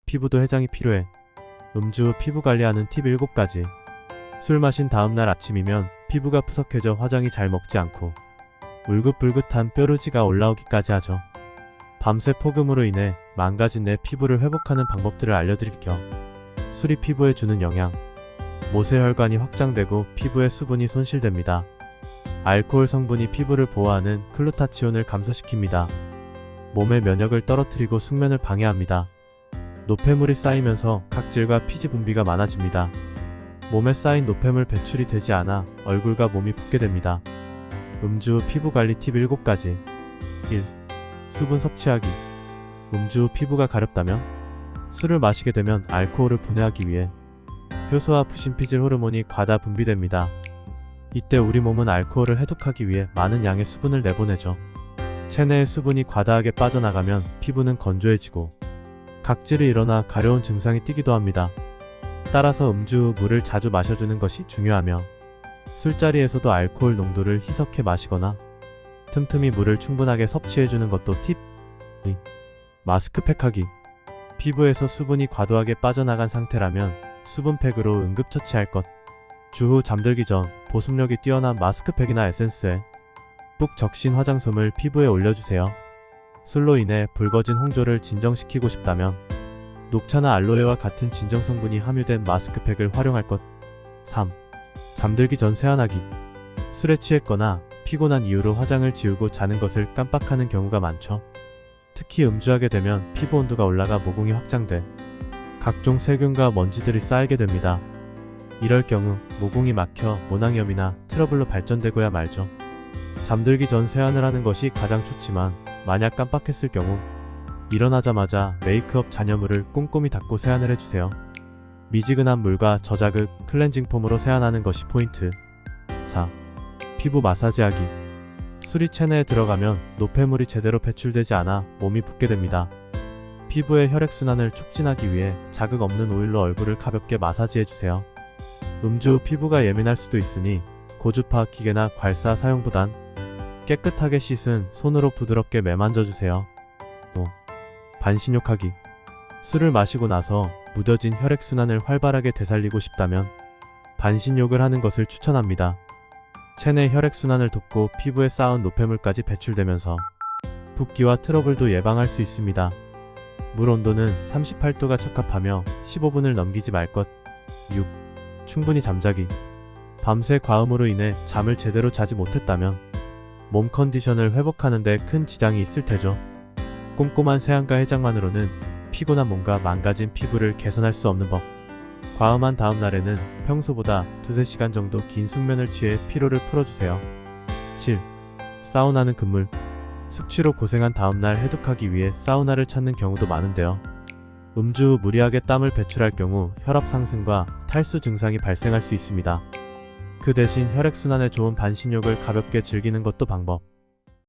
피부도 해장이 필요해. 음주 후 피부 관리하는 팁 7가지. 술 마신 다음날 아침이면 피부가 푸석해져 화장이 잘 먹지 않고 울긋불긋한 뾰루지가 올라오기까지 하죠. 밤새 폭음으로 인해 망가진 내 피부를 회복하는 방법들을 알려드릴게요. 술이 피부에 주는 영향. 모세혈관이 확장되고 피부의 수분이 손실됩니다. 알코올 성분이 피부를 보호하는 글루타치온을 감소시킵니다. 몸의 면역을 떨어뜨리고 숙면을 방해합니다. 노폐물이 쌓이면서 각질과 피지 분비가 많아집니다. 몸에 쌓인 노폐물 배출이 되지 않아 얼굴과 몸이 붓게 됩니다. 음주 후 피부 관리 팁 7가지. 1. 수분 섭취하기. 음주 후 피부가 가렵다면? 술을 마시게 되면 알코올을 분해하기 위해 효소와 부신피질 호르몬이 과다 분비됩니다. 이때 우리 몸은 알코올을 해독하기 위해 많은 양의 수분을 내보내죠. 체내의 수분이 과다하게 빠져나가면 피부는 건조해지고 각질이 일어나 가려운 증상이 띄기도 합니다. 따라서 음주 후 물을 자주 마셔주는 것이 중요하며 술자리에서도 알코올 농도를 희석해 마시거나 틈틈이 물을 충분하게 섭취해주는 것도 팁. 2. 마스크팩하기. 피부에서 수분이 과도하게 빠져나간 상태라면 수분팩으로 응급처치할 것. 주후 잠들기 전 보습력이 뛰어난 마스크팩이나 에센스에 푹 적신 화장솜을 피부에 올려주세요. 술로 인해 붉어진 홍조를 진정시키고 싶다면 녹차나 알로에와 같은 진정 성분이 함유된 마스크팩을 활용할 것. 3. 잠들기 전 세안하기. 술에 취했거나 피곤한 이유로 화장을 지우고 자는 것을 깜빡하는 경우가 많죠. 특히 음주하게 되면 피부 온도가 올라가 모공이 확장돼 각종 세균과 먼지들이 쌓이게 됩니다. 이럴 경우 모공이 막혀 모낭염이나 트러블로 발전되고야 말죠. 잠들기 전 세안을 하는 것이 가장 좋지만 만약 깜빡했을 경우 일어나자마자 메이크업 잔여물을 꼼꼼히 닦고 세안을 해주세요. 미지근한 물과 저자극 클렌징 폼으로 세안하는 것이 포인트. 4. 피부 마사지하기. 술이 체내에 들어가면 노폐물이 제대로 배출되지 않아 몸이 붓게 됩니다. 피부의 혈액순환을 촉진하기 위해 자극 없는 오일로 얼굴을 가볍게 마사지해주세요. 음주 후 피부가 예민할 수도 있으니 고주파 기계나 괄사 사용보단 깨끗하게 씻은 손으로 부드럽게 매만져주세요. 5. 반신욕하기. 술을 마시고 나서 무뎌진 혈액순환을 활발하게 되살리고 싶다면 반신욕을 하는 것을 추천합니다. 체내 혈액순환을 돕고 피부에 쌓은 노폐물까지 배출되면서 붓기와 트러블도 예방할 수 있습니다. 물 온도는 38도가 적합하며 15분을 넘기지 말 것. 6. 충분히 잠자기. 밤새 과음으로 인해 잠을 제대로 자지 못했다면 몸 컨디션을 회복하는 데 큰 지장이 있을 테죠. 꼼꼼한 세안과 해장만으로는 피곤한 몸과 망가진 피부를 개선할 수 없는 법. 과음한 다음 날에는 평소보다 2~3시간 정도 긴 숙면을 취해 피로를 풀어주세요. 7. 사우나는 금물. 숙취로 고생한 다음날 해독하기 위해 사우나를 찾는 경우도 많은데요. 음주 후 무리하게 땀을 배출할 경우 혈압 상승과 탈수 증상이 발생할 수 있습니다. 그 대신 혈액순환에 좋은 반신욕을 가볍게 즐기는 것도 방법.